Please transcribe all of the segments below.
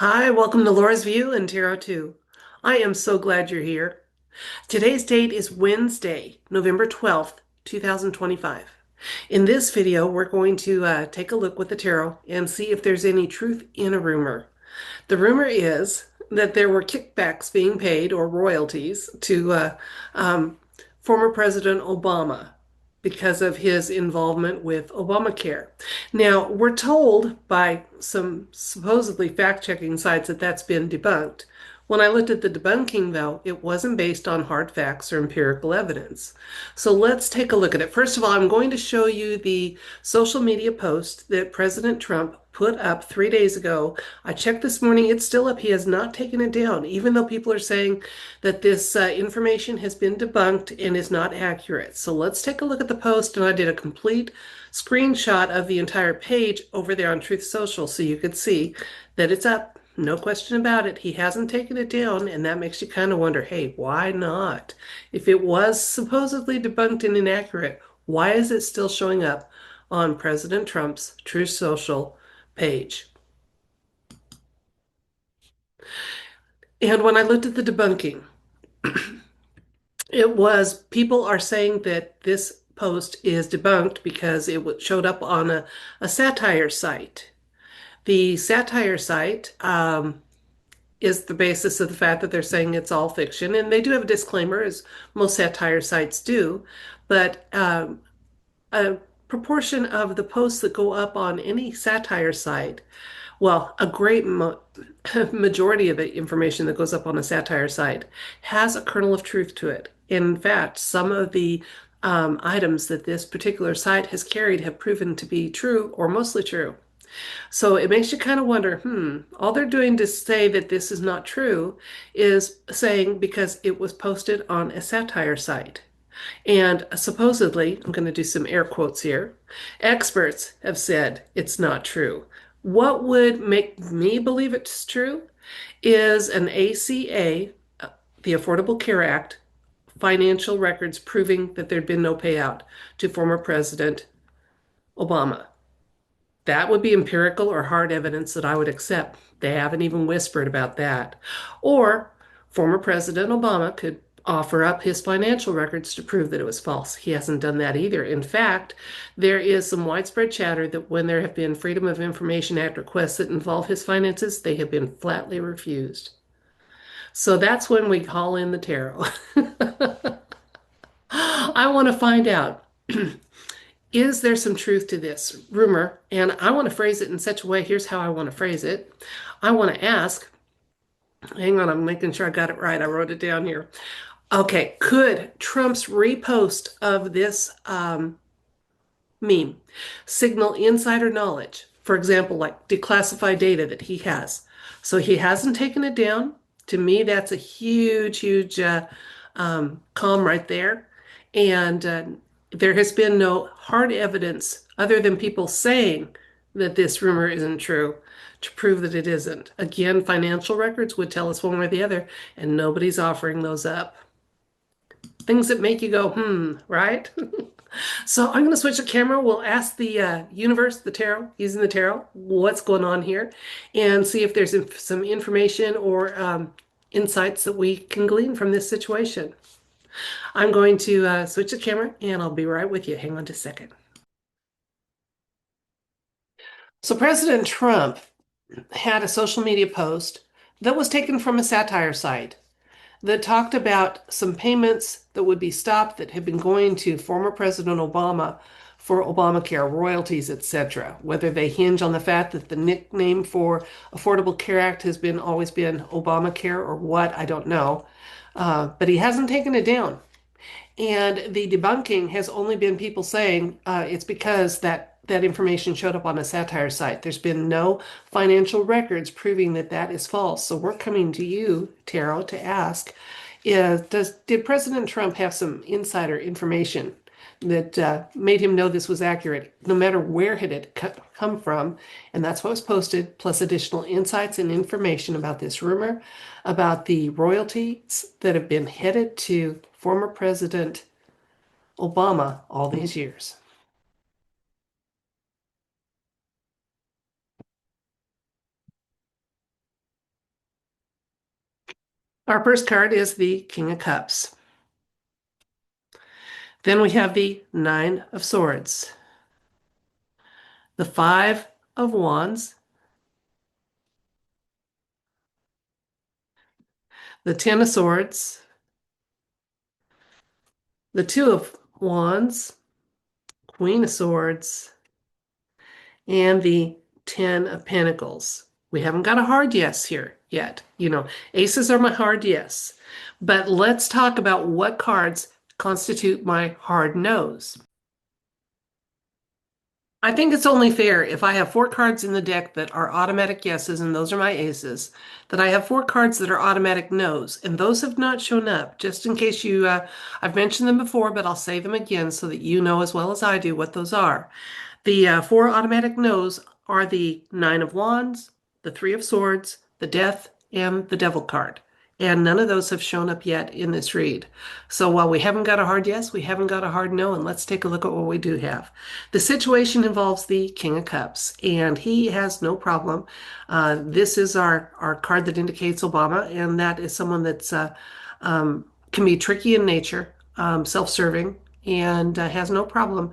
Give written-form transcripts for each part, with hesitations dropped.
Hi, welcome to Laura's View and Tarot 2. I am so glad you're here. Today's date is Wednesday, November 12th, 2025. In this video, we're going to take a look with the tarot and see if there's any truth in a rumor. The rumor is that there were kickbacks being paid or royalties to um, former President Obama because of his involvement with Obamacare. Now, we're told by some supposedly fact-checking sites that that's been debunked. When I looked at the debunking, though, it wasn't based on hard facts or empirical evidence. So let's take a look at it. First of all, I'm going to show you the social media post that President Trump put up 3 days ago. I checked this morning, it's still up. He has not taken it down, even though people are saying that this information has been debunked and is not accurate. So let's take a look at the post, and I did a complete screenshot of the entire page over there on Truth Social so you could see that it's up. No question about it. He hasn't taken it down, and that makes you kind of wonder, hey, why not? If it was supposedly debunked and inaccurate, why is it still showing up on President Trump's Truth Social page? And when I looked at the debunking, it was people are saying that this post is debunked because it showed up on a satire site. The satire site is the basis of the fact that they're saying it's all fiction, and they do have a disclaimer, as most satire sites do, but a proportion of the posts that go up on any satire site, well, a great majority of the information that goes up on a satire site has a kernel of truth to it. In fact, some of the items that this particular site has carried have proven to be true or mostly true. So it makes you kind of wonder, all they're doing to say that this is not true is saying because it was posted on a satire site. And supposedly, I'm going to do some air quotes here, experts have said it's not true. What would make me believe it's true is an ACA, the Affordable Care Act, financial records proving that there'd been no payout to former President Obama. That would be empirical or hard evidence that I would accept. They haven't even whispered about that. Or former President Obama could offer up his financial records to prove that it was false. He hasn't done that either. In fact, there is some widespread chatter that when there have been Freedom of Information Act requests that involve his finances, they have been flatly refused. So that's when we call in the tarot. I want to find out. Is there some truth to this rumor? And I want to phrase it in such a way. Here's how I want to phrase it. I want to ask, hang on, I'm making sure I got it right. I wrote it down here. Okay, could Trump's repost of this meme signal insider knowledge? For example, like declassified data that he has. So he hasn't taken it down. To me, that's a huge calm right there. And there has been no hard evidence other than people saying that this rumor isn't true to prove that it isn't. Again, financial records would tell us one way or the other, and nobody's offering those up. Things that make you go, right? So I'm going to switch the camera. We'll ask the universe, the tarot, using the tarot, what's going on here, and see if there's some information or insights that we can glean from this situation. I'm going to switch the camera and I'll be right with you. Hang on just a second. So President Trump had a social media post that was taken from a satire site that talked about some payments that would be stopped that had been going to former President Obama for Obamacare, royalties, etc. Whether they hinge on the fact that the nickname for Affordable Care Act has been always been Obamacare or what, I don't know. But he hasn't taken it down. And the debunking has only been people saying it's because that information showed up on a satire site. There's been no financial records proving that that is false. So we're coming to you, Tarot, to ask, did President Trump have some insider information that made him know this was accurate, no matter where it had come from? And that's what was posted, plus additional insights and information about this rumor, about the royalties that have been headed to former President Obama all these years. Our first card is the King of Cups. Then we have the Nine of Swords, the Five of Wands, the Ten of Swords, the Two of Wands, Queen of Swords, and the Ten of Pentacles. We haven't got a hard yes here yet. Aces are my hard yes. But let's talk about what cards constitute my hard no's. I think it's only fair if I have four cards in the deck that are automatic yeses, and those are my aces, that I have four cards that are automatic nos, and those have not shown up. Just in case I've mentioned them before, but I'll say them again so that you know as well as I do what those are. The four automatic no's are the Nine of Wands, the Three of Swords, the Death, and the Devil card. And none of those have shown up yet in this read. So while we haven't got a hard yes, we haven't got a hard no, and let's take a look at what we do have. The situation involves the King of Cups, and he has no problem. This is our card that indicates Obama, and that is someone that's can be tricky in nature, self-serving, and has no problem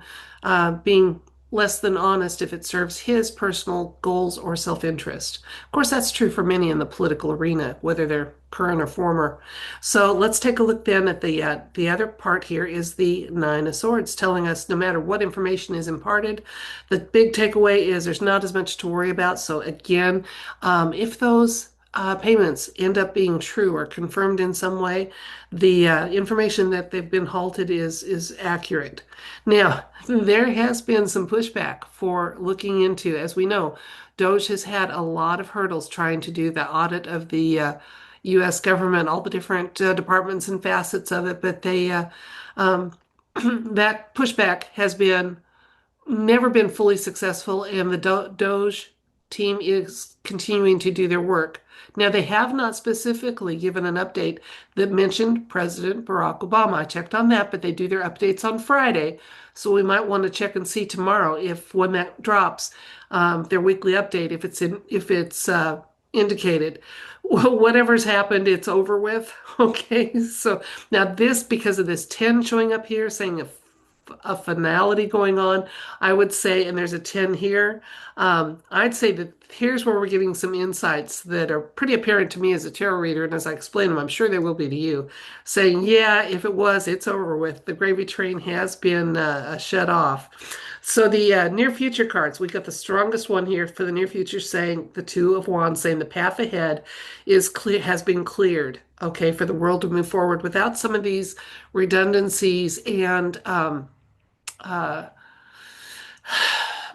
being less than honest if it serves his personal goals or self-interest. Of course, that's true for many in the political arena, whether they're current or former. So let's take a look then at the other part here is the Nine of Swords, telling us no matter what information is imparted, the big takeaway is there's not as much to worry about. So again, if those payments end up being true or confirmed in some way, the information that they've been halted is accurate. Now, there has been some pushback for looking into, as we know, DOGE has had a lot of hurdles trying to do the audit of the U.S. government, all the different departments and facets of it, but um, that pushback has been never been fully successful, and the DOGE team is continuing to do their work. Now, they have not specifically given an update that mentioned President Barack Obama. I checked on that, but they do their updates on Friday. So we might want to check and see tomorrow if when that drops, their weekly update, if it's indicated. Well, whatever's happened, it's over with. Okay. So now this, because of this 10 showing up here, saying a finality going on, I would say, and there's a 10 here. I'd say that here's where we're getting some insights that are pretty apparent to me as a tarot reader, and as I explain them, I'm sure they will be to you, saying, yeah, if it was, it's over with. The gravy train has been shut off. So the near future cards, we got the strongest one here for the near future, saying the Two of Wands, saying the path ahead is clear, has been cleared. Okay, for the world to move forward without some of these redundancies and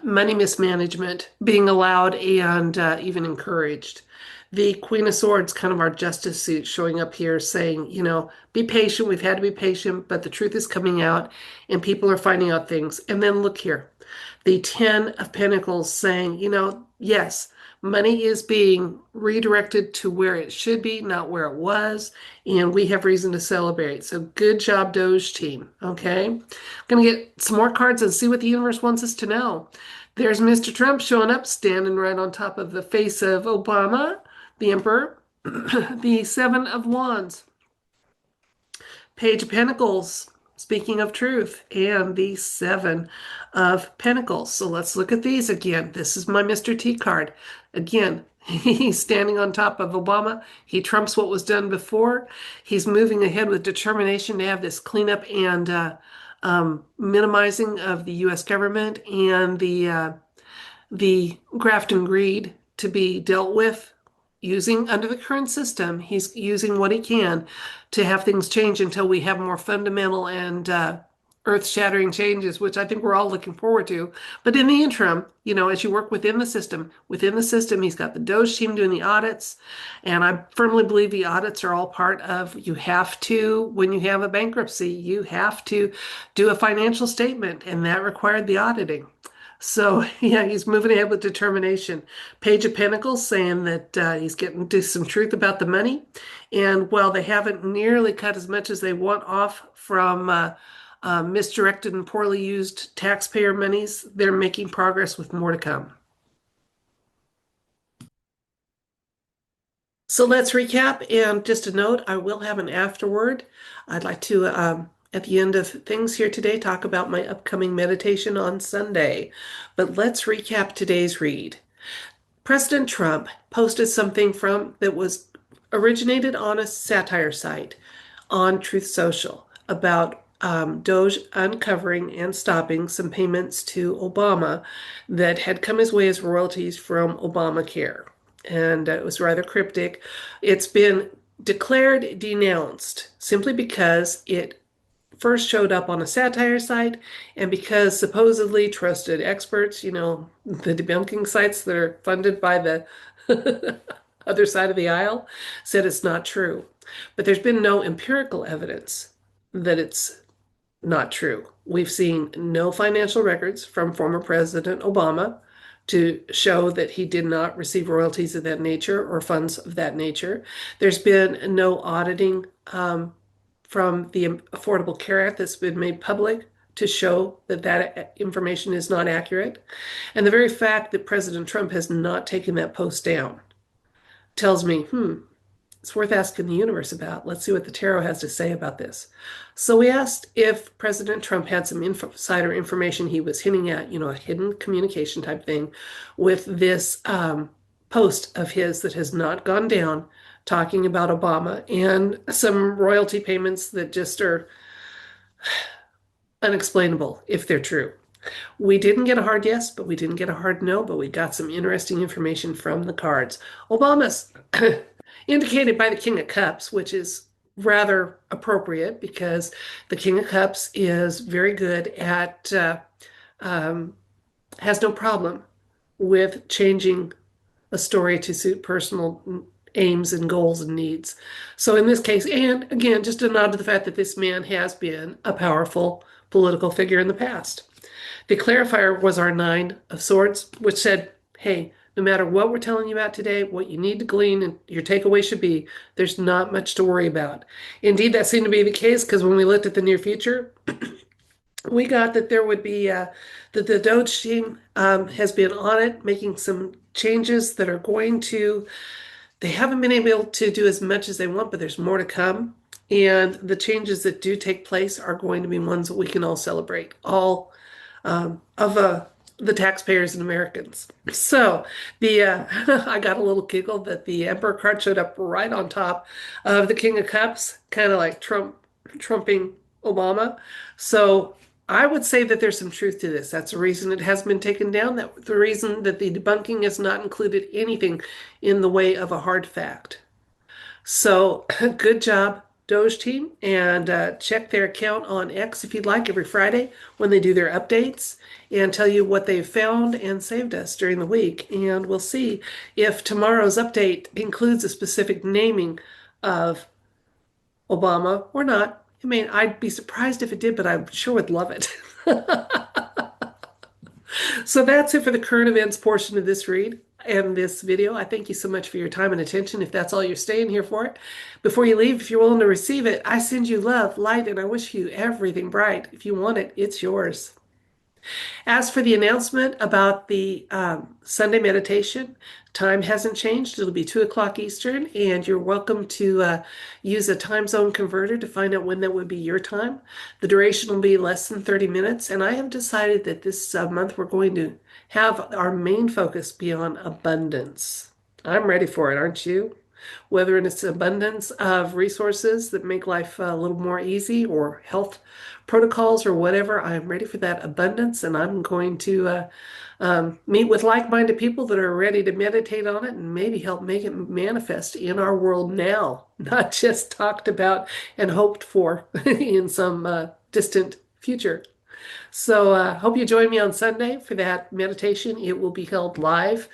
money mismanagement being allowed and even encouraged. The Queen of Swords, kind of our justice suit, showing up here saying, be patient. We've had to be patient, but the truth is coming out and people are finding out things. And then look here, the Ten of Pentacles saying, yes, money is being redirected to where it should be, not where it was, and we have reason to celebrate. So good job, Doge team. Okay, I'm gonna get some more cards and see what the universe wants us to know. There's Mr. Trump showing up, standing right on top of the face of Obama, the Emperor. The Seven of Wands, Page of Pentacles, speaking of truth, and the Seven of Pentacles. So let's look at these again. This is my Mr. T card. Again, he's standing on top of Obama. He trumps what was done before. He's moving ahead with determination to have this cleanup and minimizing of the U.S. government and the graft and greed to be dealt with using under the current system. He's using what he can to have things change until we have more fundamental and earth-shattering changes, which I think we're all looking forward to. But in the interim, as you work within the system, he's got the DOGE team doing the audits. And I firmly believe the audits are all part of, you have to, when you have a bankruptcy, you have to do a financial statement, and that required the auditing. So, yeah, he's moving ahead with determination. Page of Pentacles saying that he's getting to some truth about the money. And while they haven't nearly cut as much as they want off from misdirected and poorly used taxpayer monies, they're making progress with more to come. So let's recap. And just a note, I will have an afterword. I'd like to, at the end of things here today, talk about my upcoming meditation on Sunday. But let's recap today's read. President Trump posted something from that was originated on a satire site on Truth Social about Doge uncovering and stopping some payments to Obama that had come his way as royalties from Obamacare. And it was rather cryptic. It's been declared denounced simply because it first showed up on a satire site and because supposedly trusted experts, the debunking sites that are funded by the other side of the aisle, said it's not true. But there's been no empirical evidence that it's not true. We've seen no financial records from former President Obama to show that he did not receive royalties of that nature or funds of that nature. There's been no auditing from the Affordable Care Act that's been made public to show that that information is not accurate. And the very fact that President Trump has not taken that post down tells me, it's worth asking the universe about. Let's see what the tarot has to say about this. So we asked if President Trump had some insider information he was hinting at, a hidden communication type thing with this post of his that has not gone down, talking about Obama and some royalty payments that just are unexplainable if they're true. We didn't get a hard yes, but we didn't get a hard no, but we got some interesting information from the cards. Obama's indicated by the King of Cups, which is rather appropriate because the King of Cups is very good at, has no problem with changing a story to suit personal aims and goals and needs. So in this case, and again, just a nod to the fact that this man has been a powerful political figure in the past. The clarifier was our Nine of Swords, which said, hey, no matter what we're telling you about today, what you need to glean and your takeaway should be, there's not much to worry about. Indeed, that seemed to be the case because when we looked at the near future, we got that there would be that the D.O.G.E team has been on it, making some changes that are going to, they haven't been able to do as much as they want, but there's more to come. And the changes that do take place are going to be ones that we can all celebrate, all of the taxpayers and Americans. So the I got a little giggle that the Emperor card showed up right on top of the King of Cups, kind of like trumping Obama. So I would say that there's some truth to this. That's the reason it has been taken down. That the reason that the debunking has not included anything in the way of a hard fact. So good job, D.O.G.E team, and check their account on X if you'd like every Friday when they do their updates and tell you what they've found and saved us during the week. And we'll see if tomorrow's update includes a specific naming of Obama or not. I mean, I'd be surprised if it did, but I sure would love it. So that's it for the current events portion of this read and this video. I thank you so much for your time and attention if that's all you're staying here for. Before you leave, if you're willing to receive it, I send you love, light, and I wish you everything bright. If you want it, it's yours. As for the announcement about the Sunday meditation, time hasn't changed. It'll be 2 o'clock Eastern, and you're welcome to use a time zone converter to find out when that would be your time. The duration will be less than 30 minutes, and I have decided that this month we're going to have our main focus be on abundance. I'm ready for it, aren't you? Whether it's abundance of resources that make life a little more easy or health protocols or whatever, I'm ready for that abundance, and I'm going to meet with like-minded people that are ready to meditate on it and maybe help make it manifest in our world now, not just talked about and hoped for in some distant future. So hope you join me on Sunday for that meditation. It will be held live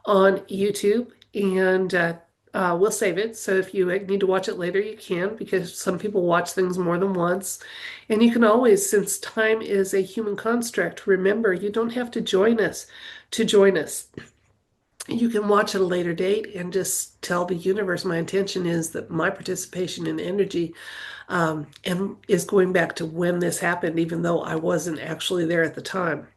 on YouTube, and we'll save it. So if you need to watch it later, you can, because some people watch things more than once. And you can always, since time is a human construct, remember you don't have to join us to join us. You can watch at a later date and just tell the universe my intention is that my participation in energy and is going back to when this happened, even though I wasn't actually there at the time.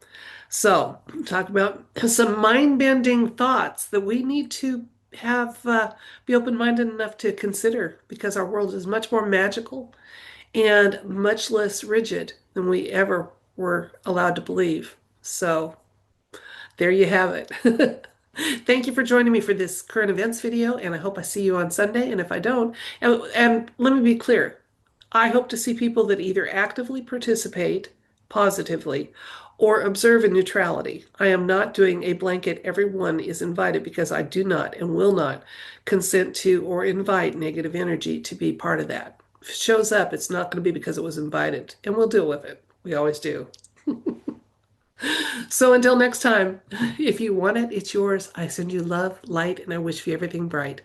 So, talk about some mind-bending thoughts that we need to have be open-minded enough to consider because our world is much more magical and much less rigid than we ever were allowed to believe. So there you have it. Thank you for joining me for this current events video, and I hope I see you on Sunday. And if I don't, and let me be clear, I hope to see people that either actively participate positively or observe in neutrality. I am not doing a blanket everyone is invited because I do not and will not consent to or invite negative energy to be part of that. If it shows up, it's not going to be because it was invited, and we'll deal with it. We always do. So until next time, if you want it, it's yours. I send you love, light, and I wish you everything bright.